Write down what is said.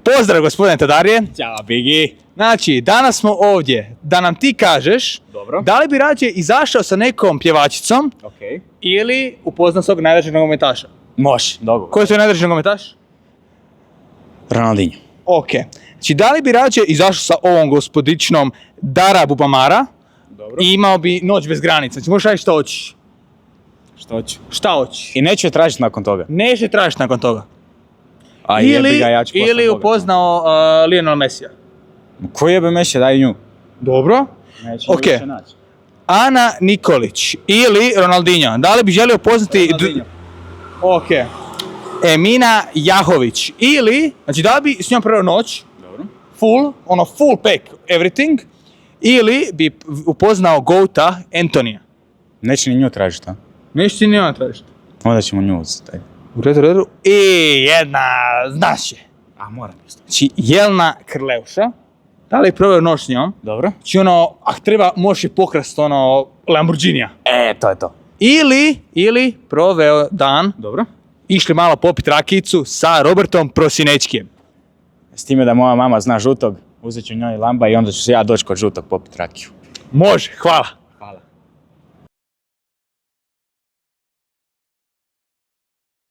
Pozdrav gospodine Tadarije. Ćao, Bigi. Znači, danas smo ovdje da nam ti kažeš Dobro. da li bi rađe izašao sa nekom pjevačicom Okej. ili upoznao svog najdražeg nogometaša. Može, dogovor. Ko je tvoj najdraži nogometaš? Ronaldinho. Ok. Znači, da li bi rađe izašao sa ovom gospodičnom Dara Bubamara Dobro. i imao bi noć bez granica? Znači, možeš raditi što hoćeš. Što hoću? Šta hoćeš? I neću je tražiti nakon toga. Neće tražiti nakon toga. A jebi ga, ja ću postati ili bogat. upoznao Lionel Mesija. Koji jebe Messi, daj nju. Dobro. Neću Ok. više naći. Ana Nikolić ili Ronaldinho. Da li bi želio poznati... Ronaldinho. Ok. Emina Jahović ili... Znači, da li bi s njom proveo noć, Dobro. full pack, everything, ili bi upoznao Gouta Antonija. Neće ni nju tražiti, a? Neće ti nema tražiti. Onda ćemo nju uzeti. Ajde. U redu. I jedna, znaš je. A, moram isto. Znači, Jelena Krleuša. Da li je proveo noć s njom? Dobro. Znači, treba, možeš je pokrast, Lamborghinija. To je to. Ili proveo dan, Dobro. išli malo popit rakijicu sa Robertom Prosinečkijem. S time da moja mama zna žutog, uzet ću njoj lamba i onda ću se ja doći kod žutog popit rakiju. Može, hvala.